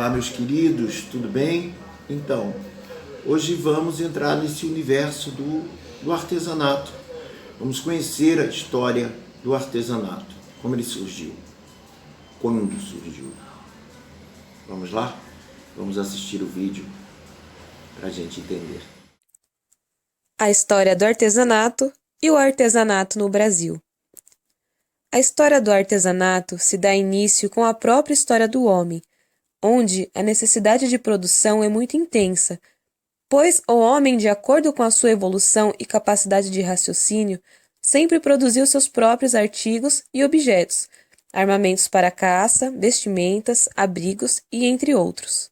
Olá, meus queridos, tudo bem? Então, hoje vamos entrar nesse universo do artesanato. Vamos conhecer a história do artesanato, como ele surgiu, quando surgiu. Vamos lá? Vamos assistir o vídeo para a gente entender. A história do artesanato e o artesanato no Brasil. A história do artesanato se dá início com a própria história do homem, onde a necessidade de produção é muito intensa, pois o homem, de acordo com a sua evolução e capacidade de raciocínio, sempre produziu seus próprios artigos e objetos, armamentos para caça, vestimentas, abrigos e entre outros.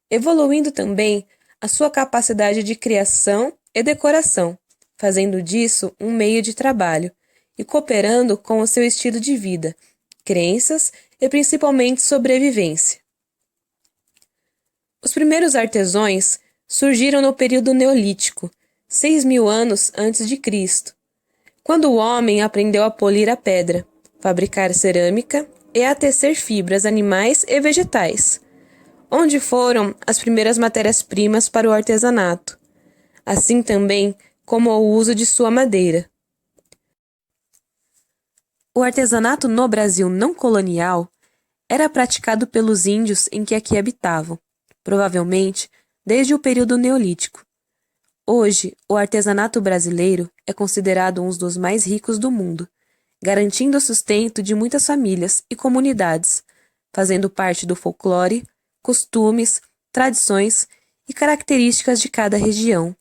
Evoluindo também a sua capacidade de criação e decoração, fazendo disso um meio de trabalho e cooperando com o seu estilo de vida, crenças e principalmente sobrevivência. Os primeiros artesãos surgiram no período neolítico, 6.000 anos antes de Cristo, quando o homem aprendeu a polir a pedra, fabricar cerâmica e a tecer fibras animais e vegetais, onde foram as primeiras matérias-primas para o artesanato, assim também como o uso de sua madeira. O artesanato no Brasil não colonial era praticado pelos índios em que aqui habitavam, provavelmente desde o período neolítico. Hoje, o artesanato brasileiro é considerado um dos mais ricos do mundo, garantindo o sustento de muitas famílias e comunidades, fazendo parte do folclore, costumes, tradições e características de cada região.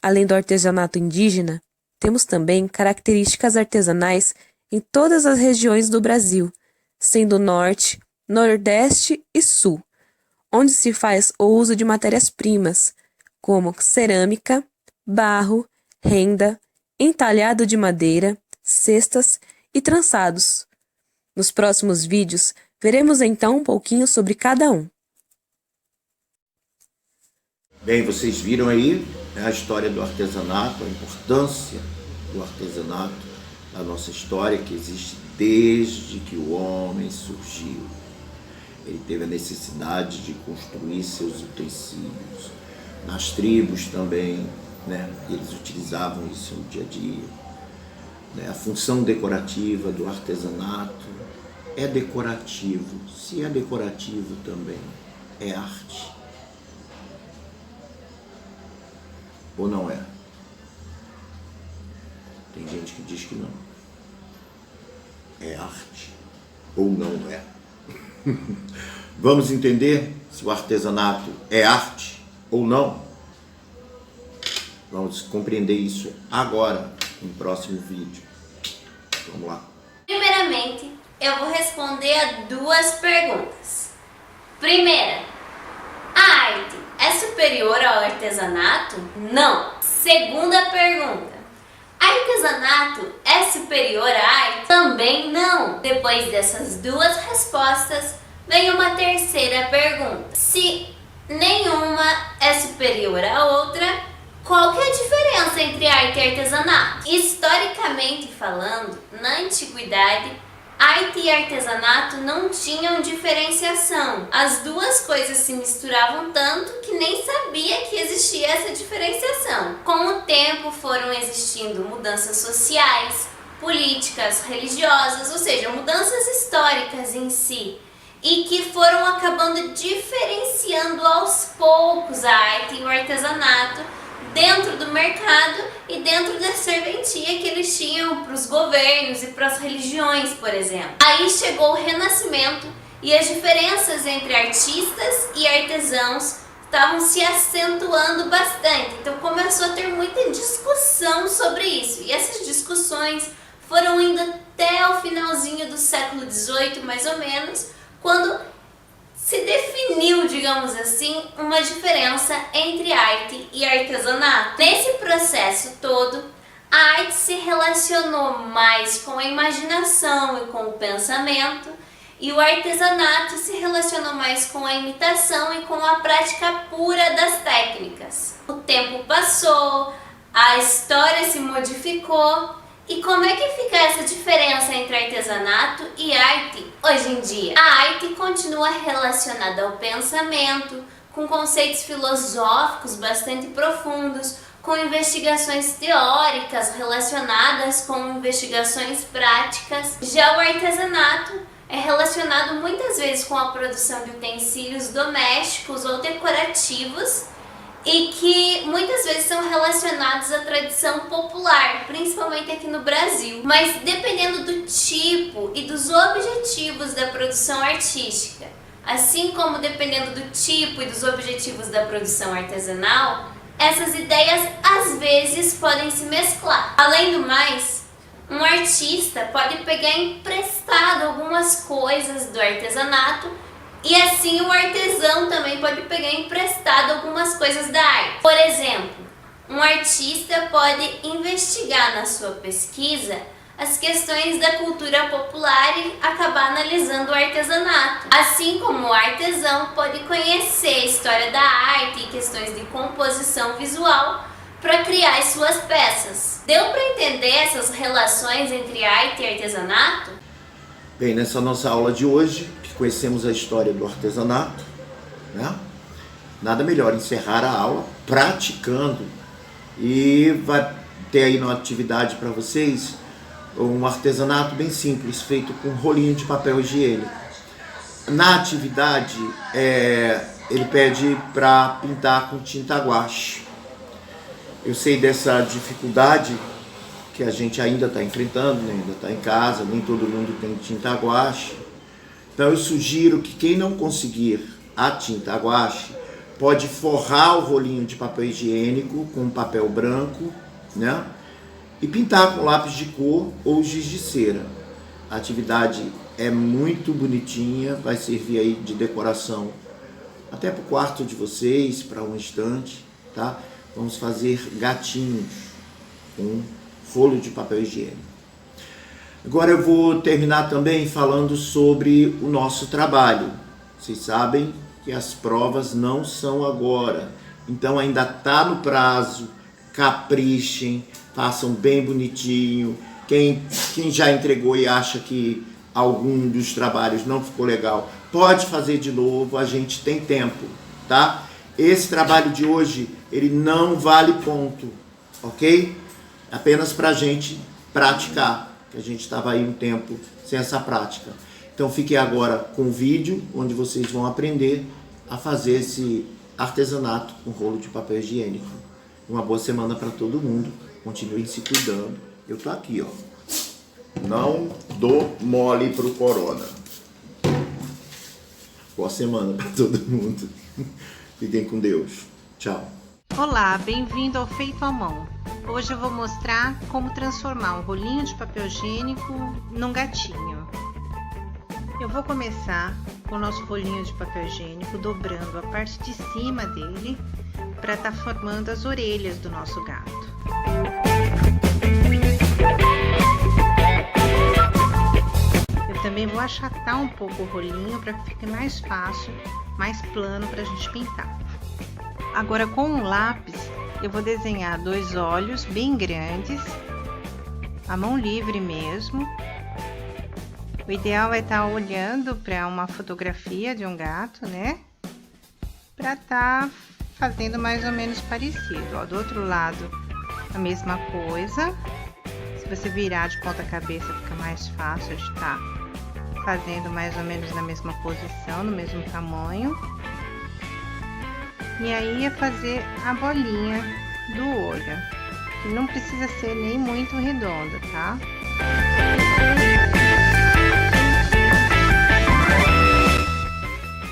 Além do artesanato indígena, temos também características artesanais em todas as regiões do Brasil, sendo Norte, Nordeste e Sul, onde se faz o uso de matérias-primas, como cerâmica, barro, renda, entalhado de madeira, cestas e trançados. Nos próximos vídeos, veremos então um pouquinho sobre cada um. Bem, vocês viram aí a história do artesanato, a importância do artesanato na nossa história, que existe desde que o homem surgiu. Ele teve a necessidade de construir seus utensílios. Nas tribos também, eles utilizavam isso no dia a dia. A função decorativa do artesanato é decorativo. Se é decorativo também, é arte. Ou não é? Tem gente que diz que não. É arte ou não é? Vamos entender se o artesanato é arte ou não? Vamos compreender isso agora, no próximo vídeo. Vamos lá. Primeiramente, eu vou responder a duas perguntas. Primeira, a arte é superior ao artesanato? Não. Segunda pergunta, artesanato é superior à arte? Também não. Depois dessas duas respostas, vem uma terceira pergunta. Se nenhuma é superior à outra, qual que é a diferença entre arte e artesanato? Historicamente falando, na antiguidade, arte e artesanato não tinham diferenciação. As duas coisas se misturavam tanto que nem sabia que existia essa diferenciação. Com o tempo foram existindo mudanças sociais, políticas, religiosas, ou seja, mudanças históricas em si, e que foram acabando diferenciando aos poucos a arte e o artesanato dentro do mercado e dentro da serventia que eles tinham para os governos e para as religiões, por exemplo. Aí chegou o Renascimento e as diferenças entre artistas e artesãos estavam se acentuando bastante. Então começou a ter muita discussão sobre isso. E essas discussões foram indo até o finalzinho do século XVIII, mais ou menos, quando se definiu, digamos assim, uma diferença entre arte e artesanato. Nesse processo todo, a arte se relacionou mais com a imaginação e com o pensamento, e o artesanato se relacionou mais com a imitação e com a prática pura das técnicas. O tempo passou, a história se modificou E como é que fica essa diferença entre artesanato e arte hoje em dia? A arte continua relacionada ao pensamento, com conceitos filosóficos bastante profundos, com investigações teóricas relacionadas com investigações práticas. Já o artesanato é relacionado muitas vezes com a produção de utensílios domésticos ou decorativos e que muitas vezes são relacionados à tradição popular, principalmente aqui no Brasil. Mas dependendo do tipo e dos objetivos da produção artística, assim como dependendo do tipo e dos objetivos da produção artesanal, essas ideias às vezes podem se mesclar. Além do mais, um artista pode pegar emprestado algumas coisas do artesanato e assim o artesão também pode pegar emprestado algumas coisas da arte. Por exemplo, um artista pode investigar na sua pesquisa as questões da cultura popular e acabar analisando o artesanato. Assim como o artesão pode conhecer a história da arte e questões de composição visual para criar as suas peças. Deu para entender essas relações entre arte e artesanato? Bem, nessa nossa aula de hoje, que conhecemos a história do artesanato, né? Nada melhor encerrar a aula praticando, e vai ter aí uma atividade para vocês um artesanato bem simples, feito com rolinho de papel higiênico. Na atividade, ele pede para pintar com tinta guache. Eu sei dessa dificuldade que a gente ainda está enfrentando, né? Ainda está em casa, nem todo mundo tem tinta guache. Então eu sugiro que quem não conseguir a tinta guache pode forrar o rolinho de papel higiênico com papel branco, né? E pintar com lápis de cor ou giz de cera. A atividade é muito bonitinha, vai servir aí de decoração até para o quarto de vocês, para um estante, tá? Vamos fazer gatinhos com rolo de papel higiênico. Agora eu vou terminar também falando sobre o nosso trabalho. Vocês sabem que as provas não são agora, então ainda está no prazo. Caprichem, façam bem bonitinho. Quem já entregou e acha que algum dos trabalhos não ficou legal, pode fazer de novo, a gente tem tempo, tá? Esse trabalho de hoje, ele não vale ponto, ok? Apenas pra gente praticar, que a gente estava aí um tempo sem essa prática. Então fiquem agora com o vídeo, onde vocês vão aprender a fazer esse artesanato com rolo de papel higiênico. Uma boa semana para todo mundo. Continuem se cuidando. Eu tô aqui, ó. Não dou mole pro corona. Boa semana para todo mundo. Fiquem com Deus. Tchau. Olá, bem-vindo ao Feito à Mão. Hoje eu vou mostrar como transformar um rolinho de papel higiênico num gatinho. Eu vou começar com o nosso rolinho de papel higiênico, dobrando a parte de cima dele para estar formando as orelhas do nosso gato. Eu também vou achatar um pouco o rolinho para que fique mais fácil, mais plano para a gente pintar. Agora com um lápis eu vou desenhar 2 olhos bem grandes, a mão livre mesmo. O ideal é estar olhando para uma fotografia de um gato, né? Para estar fazendo mais ou menos parecido. Ó, do outro lado a mesma coisa. Se você virar de ponta cabeça fica mais fácil de estar fazendo mais ou menos na mesma posição, no mesmo tamanho. E aí é fazer a bolinha do olho, que não precisa ser nem muito redonda, tá?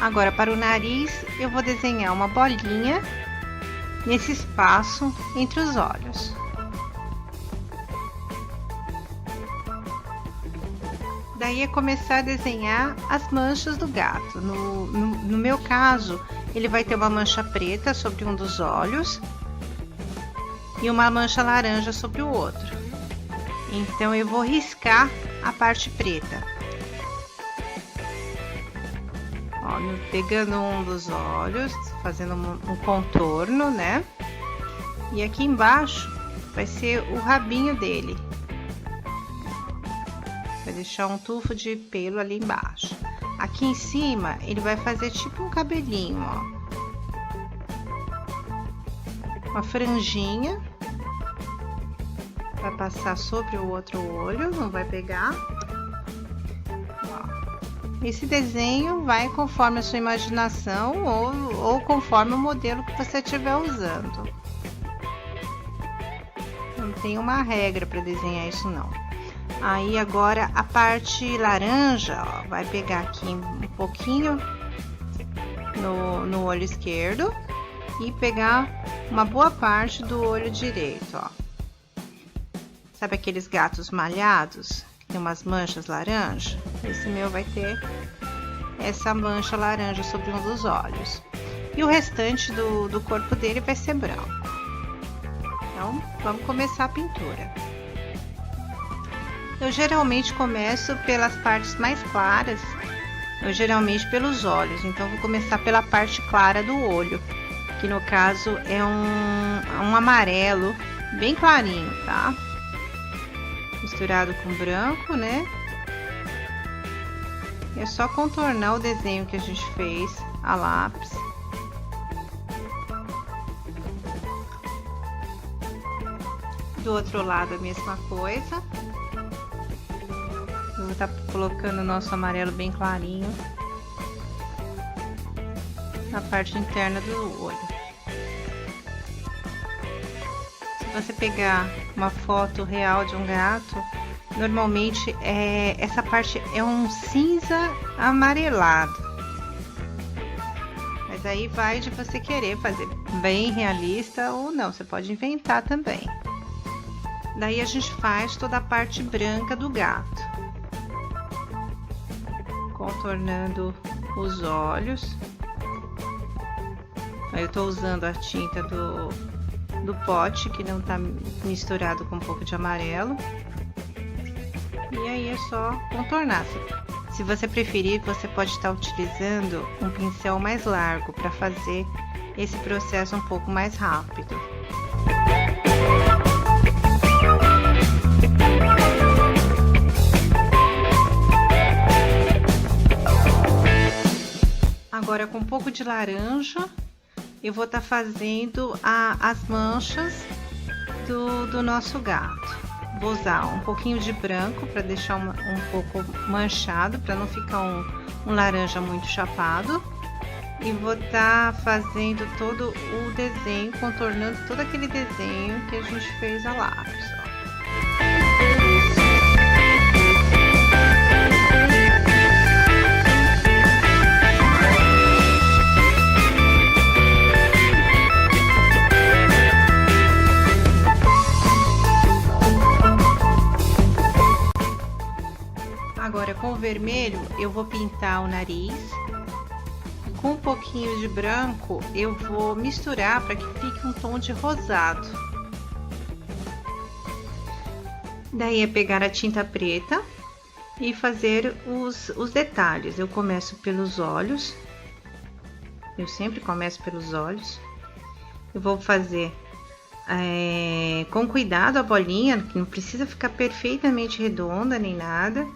Agora para o nariz eu vou desenhar uma bolinha nesse espaço entre os olhos. Daí é começar a desenhar as manchas do gato. No meu caso, ele vai ter uma mancha preta sobre um dos olhos e uma mancha laranja sobre o outro. Então eu vou riscar a parte preta. Ó, pegando um dos olhos, fazendo um contorno, né? E aqui embaixo vai ser o rabinho dele. Vai deixar um tufo de pelo ali embaixo. Aqui em cima, ele vai fazer tipo um cabelinho, ó. Uma franjinha. Vai passar sobre o outro olho, não vai pegar. Esse desenho vai conforme a sua imaginação ou conforme o modelo que você estiver usando. Não tem uma regra para desenhar isso não. Aí agora a parte laranja, ó, vai pegar aqui um pouquinho no olho esquerdo e pegar uma boa parte do olho direito, ó. Sabe aqueles gatos malhados? Tem umas manchas laranja, esse meu vai ter essa mancha laranja sobre um dos olhos. E o restante do corpo dele vai ser branco. Então, vamos começar a pintura. Eu geralmente começo pelas partes mais claras, geralmente pelos olhos. Então, vou começar pela parte clara do olho, que no caso é um amarelo bem clarinho, tá? Misturado com branco, né? É só contornar o desenho que a gente fez a lápis. Do outro lado a mesma coisa. Eu vou estar colocando o nosso amarelo bem clarinho na parte interna do olho. Se você pegar uma foto real de um gato, normalmente essa parte é um cinza amarelado. Mas aí vai de você querer fazer bem realista ou não, você pode inventar também. Daí a gente faz toda a parte branca do gato, contornando os olhos. Aí eu tô usando a tinta do pote, que não tá misturado com um pouco de amarelo. E aí é só contornar. Se você preferir, você pode estar utilizando um pincel mais largo para fazer esse processo um pouco mais rápido. Agora, com um pouco de laranja, eu vou estar fazendo as manchas do nosso gato. Vou usar um pouquinho de branco para deixar um pouco manchado, para não ficar um laranja muito chapado. E vou estar fazendo todo o desenho, contornando todo aquele desenho que a gente fez a lápis, ó. Agora, com o vermelho, eu vou pintar o nariz. Com um pouquinho de branco, eu vou misturar para que fique um tom de rosado. Daí é pegar a tinta preta e fazer os detalhes. Eu começo pelos olhos. Eu sempre começo pelos olhos. Eu vou fazer com cuidado a bolinha, que não precisa ficar perfeitamente redonda nem nada.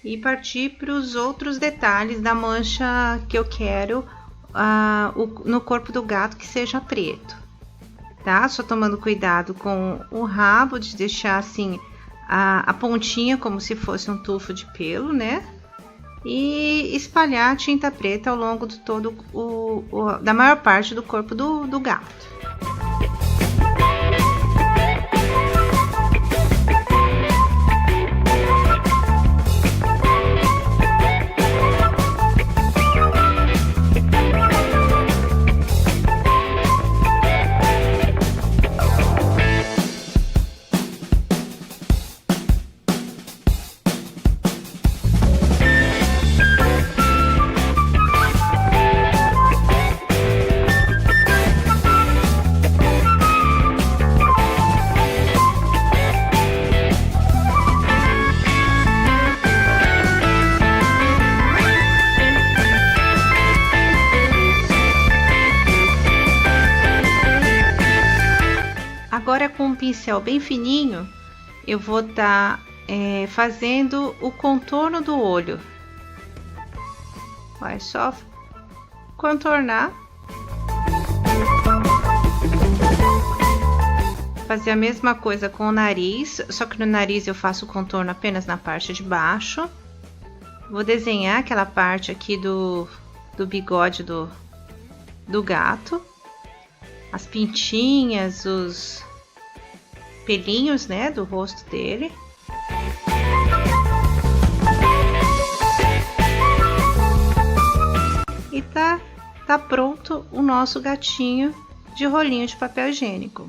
E partir para os outros detalhes da mancha que eu quero no corpo do gato, que seja preto, tá? Só tomando cuidado com o rabo, de deixar assim a pontinha como se fosse um tufo de pelo, né? E espalhar a tinta preta ao longo de todo da maior parte do corpo do gato. Agora, com um pincel bem fininho, eu vou estar fazendo o contorno do olho. Vai só contornar. Fazer a mesma coisa com o nariz, só que no nariz eu faço o contorno apenas na parte de baixo. Vou desenhar aquela parte aqui do bigode do gato, as pintinhas, os pelinhos, né, do rosto dele. E tá pronto o nosso gatinho de rolinho de papel higiênico.